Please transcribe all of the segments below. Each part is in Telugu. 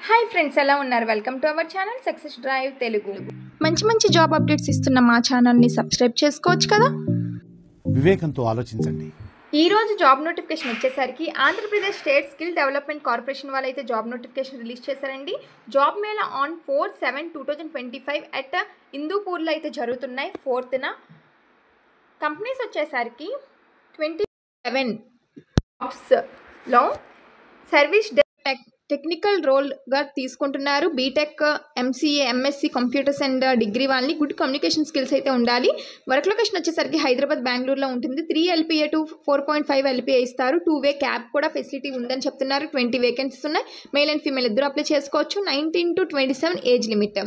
హాయ్ ఫ్రెండ్స్, ఎలా ఉన్నారు? Welcome to our channel success drive Telugu. మంచి జాబ్ అప్డేట్స్ ఇస్తున్న మా ఛానల్ని సబ్స్క్రైబ్ చేసుకోవచ్చు కదా. వివేకంతో ఆలోచించండి. ఈ రోజు జాబ్ నోటిఫికేషన్ వచ్చేసరికి Andhra Pradesh state skill development corporation వాళ్ళు అయితే జాబ్ నోటిఫికేషన్ రిలీజ్ చేశారండి. జాబ్ మేళా ఆన్ 4/7/2025 అట్ ఇందూపూర్లో అయితే జరుగుతున్నాయి. 4th కంపెనీస్ వచ్చేసరికి 27 జాబ్స్లో సర్వీస్ టెక్నికల్ రోల్గా తీసుకుంటున్నారు. B Tech, MCA, MSc computers and degree వాళ్ళని గుడ్ కమ్యూనికేషన్ స్కిల్స్ అయితే ఉండాలి. వర్క్ లొకేషన్ వచ్చేసరికి హైదరాబాద్, బెంగళూరులో ఉంటుంది. 3 LPA టు 4.5 LPA ఇస్తారు. 2-way క్యాబ్ కూడా ఫెసిలిటీ ఉందని చెప్తున్నారు. 20 వేకెన్సీస్ ఉన్నాయి. మేల్ అండ్ ఫీమేల్ ఇద్దరు అప్లై చేసుకోవచ్చు. 19 to 27 age limit.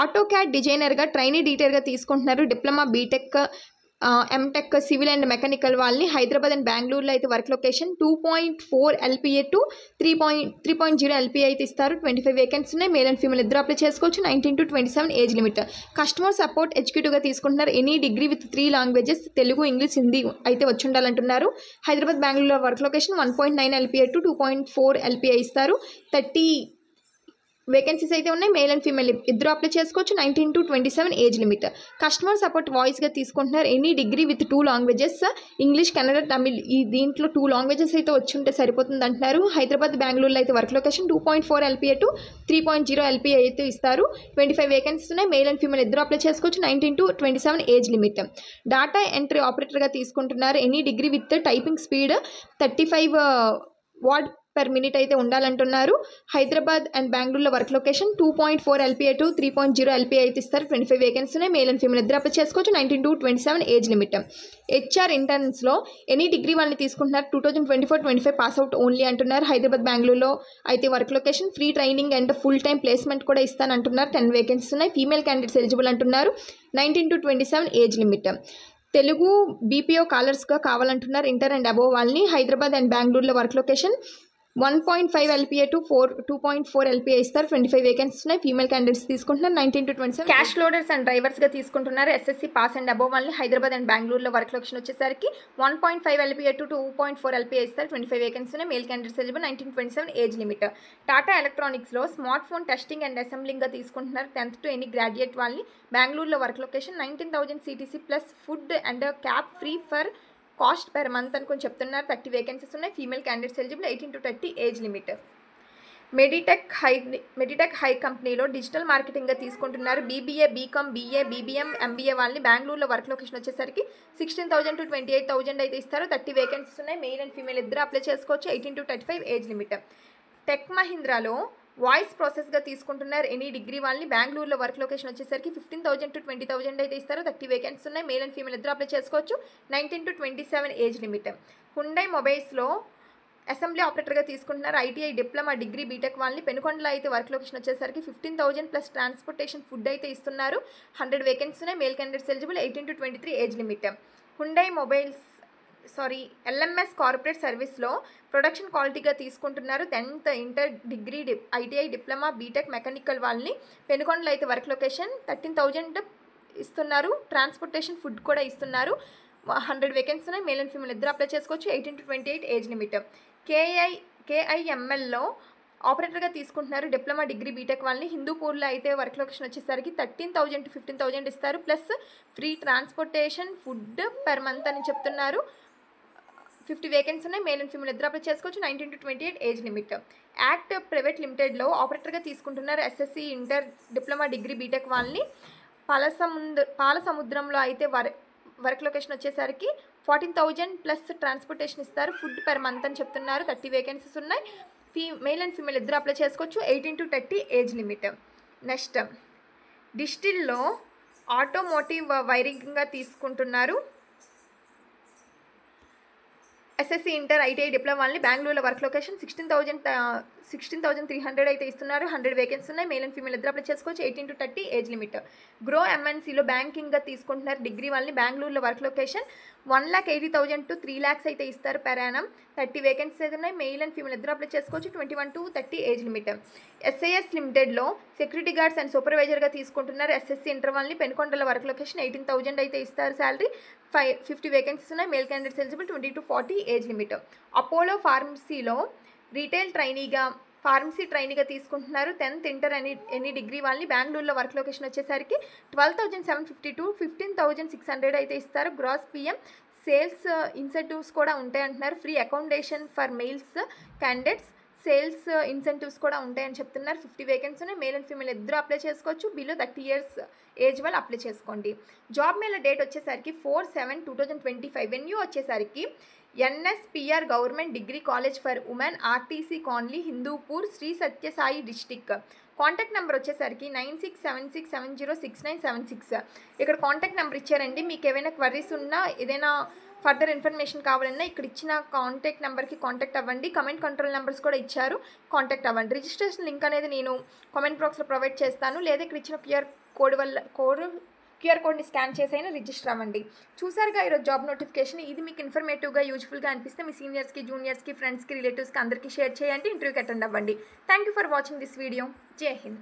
Auto CAD డిజైనర్గా ట్రైనీ డీటెయిల్గా తీసుకుంటున్నారు. Diploma, BTech, MTech, civil and mechanical వాళ్ళని హైదరాబాద్ అండ్ బెంగళూరులో అయితే work location. 2.4 LPA to 3.0 LPA అయితే ఇస్తారు. 25 వేకెన్సీస్ ఉన్నాయి. మేల్ అండ్ ఫీమేల్ ఇద్దరు అప్లై చేసుకోవచ్చు. 19 to 27 age limit. Customer support ఎగ్జిక్యూటివ్గా తీసుకుంటున్నారు. Any degree with 3 languages, Telugu, English, Hindi అయితే వచ్చి ఉండాలంటున్నారు. హైదరాబాద్, బెంగళూరులో work location. 1.9 LPA to 2.4 LPA ఇస్తారు. 30 వేకెన్సీస్ అయితే ఉన్నాయి. మేల్ అండ్ ఫీమేల్ ఇద్దరు అప్లై చేసుకోవచ్చు. 19 to 27 age limit. Customer support వాయిస్గా తీసుకుంటున్నారు. Any degree with 2 languages, English, Kannada, Tamil. ఈ దీంట్లో 2 లాంగ్వేజెస్ అయితే వచ్చి ఉంటే సరిపోతుంది అంటున్నారు. హైదరాబాద్, బెంగళూరులో అయితే work location. 2.4 LPA to 3.0 LPA అయితే ఇస్తారు. 25 వేకెన్సీస్ ఉన్నాయి. మేల్ అండ్ ఫీమేల్ ఇద్దరు అప్లై చేసుకోవచ్చు. 19 to 27 age limit. Data entry ఆపరేటర్గా తీసుకుంటున్నారు. Any degree with typing speed 35 word per minute అయితే ఉండాలంటున్నారు. హైదరాబాద్ అండ్ బెంగళూరులో work location. 2.4 LPA to 3.0 LPA అయితే ఇస్తారు. 25 వేకెన్సీ ఉన్నాయి. మేల్ అండ్ ఫీమేల్ ఇద్దరు అప్లై చేసుకోవచ్చు. 19 to 27 age limit. HR ఇంటర్న్స్లో any degree వాళ్ళని తీసుకుంటున్నారు. 2024-25 పాస్ అవుట్ ఓన్లీ అంటున్నారు. హైదరాబాద్, బెంగళూరులో అయితే work location. Free training and full time placement కూడా ఇస్తానంటున్నారు. 10 వేకెన్సీస్ ఉన్నాయి. ఫీమేల్ క్యాండిడేట్స్ ఎలిజిబుల్ అంటున్నారు. 19 to 27 age limit. Telugu BPO కాలర్స్గా కావాలంటున్నారు. ఇంటర్ అండ్ అబోవ్ వాళ్ళని హైదరాబాద్ అండ్ బెంగళూరులో work location. 1.5 LPA to 2.4 LPA ఇస్తారు. 25 వేకెన్సీస్ ఉన్నాయి. ఫీమేల్ క్యాండిడేట్స్ తీసుకుంటున్నారు. 19 to 27. క్యాష్ లోడర్స్ అండ్ డ్రైవర్స్గా తీసుకుంటున్నారు. SSC పాస్ అండ్ అబోవ్ వాళ్ళని హైదరాబాద్ అండ్ బెంగళూరులో వర్క్ లొకేషన్ వచ్చేసరికి 1.5 LPA టు 2.4 LPA ఇస్తారు. 25 వేకెన్సీ ఉన్నాయి. Male candidates eligible. 19 to 27 age limit. Tata ఎలక్ట్రానిక్స్లో స్మార్ట్ ఫోన్ టెస్టింగ్ అండ్ అసెంబ్లింగ్గా తీసుకుంటున్నారు. 10th to ఎనీ గ్రాడ్యుయేట్ వాళ్ళని బెంగళూరులో work location. 19,000 CTC plus food and cab free for cost per month అనుకుని చెప్తున్నారు. 30 వేకెన్సీస్ ఉన్నాయి. Female candidates eligible. 18 to 30 age limit. Meditech హై కంపెనీలో డిజిటల్ మార్కెటింగ్గా తీసుకుంటున్నారు. BBA, BCom, BA, BBM, MBA వాళ్ళని బెంగళూరులో వర్క్ లొకేషన్ వచ్చేసరికి 16,000 to 28,000 అయితే ఇస్తారు. 30 వేకెన్సీస్ ఉన్నాయి. మెయిల్ అండ్ ఫీమేల్ ఇద్దరు అప్లై చేసుకోవచ్చు. 18 to 35 ఏజ్ లిమిట్. టెక్ మహీంద్రాలో వాయిస్ ప్రాసెస్గా తీసుకుంటున్నారు. ఎనీ డిగ్రీ వాళ్ళని బెంగళూరులో వర్క్ లొకేషన్ వచ్చేసరికి 15,000 to 20,000 అయితే ఇస్తారు. 30 వేకెన్సీస్ ఉన్నాయి. మేల్ అండ్ ఫీమేల్ ఇద్దరు అప్లై చేసుకోవచ్చు. 19 to 27 ఏజ్ లిమిట్. హుండై మొబైల్స్లో అసెంబ్లీ ఆపరేటర్గా తీసుకుంటున్నారు. ITI, డిప్లొమా, డిగ్రీ, బీటెక్ వాళ్ళని పెనుకొండలో అయితే వర్క్ లొకేషన్ వచ్చేసరికి 15,000 ప్లస్ ట్రాన్స్పోర్టేషన్ ఫుడ్ అయితే ఇస్తున్నారు. 100 వేకెన్సీస్ ఉన్నాయి. Male candidates eligible. 18 to 23 age limit. Hyundai LMS corporate సర్వీస్లో ప్రొడక్షన్ క్వాలిటీగా తీసుకుంటున్నారు. 10th, inter, degree, ITI, diploma, B Tech, mechanical వాళ్ళని పెనుకొండలో అయితే వర్క్ లొకేషన్. 13,000 ఇస్తున్నారు. ట్రాన్స్పోర్టేషన్ ఫుడ్ కూడా ఇస్తున్నారు. 100 వేకెన్సీ ఉన్నాయి. మేల్ అండ్ ఫీమేల్ ఇద్దరు అప్లై చేసుకోవచ్చు. 18 to 28 ఏజ్ లిమిట్. KIMLలో ఆపరేటర్గా తీసుకుంటున్నారు. డిప్లొమా, డిగ్రీ, బీటెక్ వాళ్ళని హిందూపూర్లో అయితే వర్క్ లొకేషన్ వచ్చేసరికి 13,000 to 15,000 ఇస్తారు. Plus free transportation food per month అని చెప్తున్నారు. 50 వేకెన్సీ ఉన్నాయి. మేల్ అండ్ ఫీమేల్ ఇద్దరు అప్లై చేసుకోవచ్చు. 19 to 28 age limit. Act private లిమిటెడ్లో ఆపరేటర్గా తీసుకుంటున్నారు. SSC, inter, diploma, degree, BTech వాళ్ళని పాలసముద్రంలో అయితే వర్క్ లొకేషన్ వచ్చేసరికి 14,000 ప్లస్ ట్రాన్స్పోర్టేషన్ ఇస్తారు. ఫుడ్ పర్ మంత్ అని చెప్తున్నారు. 30 వేకెన్సీస్ ఉన్నాయి. మేల్ అండ్ ఫీమేల్ ఇద్దరు అప్లై చేసుకోవచ్చు. 18 to 30 ఏజ్ లిమిట్. నెక్స్ట్ డిస్టిల్లో ఆటోమోటివ్ వైరింగ్గా తీసుకుంటున్నారు. SSC, ఇంటర్, ITI, డిప్లొమా వాళ్ళని బెంగళూరులో వర్క్ లొకేషన్. 16,300 అయితే ఇస్తున్నారు. 100 వేకెన్సీ ఉన్నాయి. మేల్ అండ్ ఫీమేల్ ఇద్దరు అప్లై చేసుకోవచ్చు. 18 to 30 ఏజ్ లిమిట్. గ్రో MNCలో బ్యాంకింగ్గా తీసుకుంటున్నారు. డిగ్రీ వాళ్ళని బెంగళూరులో వర్క్ లొకేషన్. 1,80,000 to 3 lakhs అయితే ఇస్తారు పెర్ యానం. 30 వేకెన్సీస్ అయితే ఉన్నాయి. మెయిల్ అండ్ ఫీమేల్ ఇద్దరు అప్లై చేసుకోవచ్చు. 21 to 30 ఏజ్ లిమిట్. SAS లిమిటెడ్లో సెక్యూరిటీ గార్డ్స్ అండ్ సూపర్వైజర్గా తీసుకుంటున్నారు. SSC, ఇంటర్ వాళ్ళని పెనుకొండల వర్క్ లొకేషన్. 18,000 అయితే ఇస్తారు శాలరీ. 50 వేకెన్సీస్ ఉన్నాయి. Male candidates eligible. 20 to 40 age limit. Apollo ఫార్మసీలో రీటైల్ ట్రైనీగా ఫార్మసీ ట్రైనీగా తీసుకుంటున్నారు. 10th ఇంటర్ ఎనీ డిగ్రీ వాళ్ళని. బెంగళూరులో వర్క్ లొకేషన్ వచ్చేసరికి 12,750 to 15,600 అయితే ఇస్తారు. గ్రాస్ పిఎం సేల్స్ ఇన్సెంటివ్స్ కూడా ఉంటాయి అంటున్నారు. Free accommodation for males candidates. Sales incentives కూడా ఉంటాయని చెప్తున్నారు. 50 వేకెన్సీ ఉన్నాయి. మేల్ అండ్ ఫీమేల్ ఇద్దరు అప్లై చేసుకోవచ్చు. బిలో 30 years ఏజ్ వాళ్ళు అప్లై చేసుకోండి. జాబ్ మేళ డేట్ వచ్చేసరికి 4/7/2025. వెన్యూ వచ్చేసరికి NSPR government degree college for women, RTC colony, Hindupur, Sri Satya Sai district. Contact number వచ్చేసరికి 9676706976. ఇక్కడ కాంటాక్ట్ నెంబర్ ఇచ్చారండి. మీకు ఏమైనా క్వరీస్ ఉన్నా, ఏదైనా ఫర్దర్ ఇన్ఫర్మేషన్ కావాలన్నా ఇక్కడ ఇచ్చిన కాంటాక్ట్ నెంబర్కి కాంటాక్ట్ అవ్వండి. కమెంట్ కంట్రోల్ నెంబర్స్ కూడా ఇచ్చారు, కాంటాక్ట్ అవ్వండి. రిజిస్ట్రేషన్ లింక్ అనేది నేను కామెంట్ బాక్స్లో ప్రొవైడ్ చేస్తాను, లేదా ఇక్కడ ఇచ్చిన క్యూఆర్ కోడ్ని స్కాన్ చేసైనా రిజిస్టర్ అవ్వండి. చూసారుగా ఈరోజు జాబ్ నోటిఫికేషన్. ఇది మీకు ఇన్ఫర్మేటివ్గా, యూజ్ఫుల్గా అనిపిస్తే మీ సీనియర్స్కి, జూనియర్స్కి, ఫ్రెండ్స్కి, రిలేటివ్స్కి అందరికీ షేర్ చేయండి. ఇంటర్వ్యూకి అటెండ్ అవ్వండి. Thank you for watching this video. జై హింద్.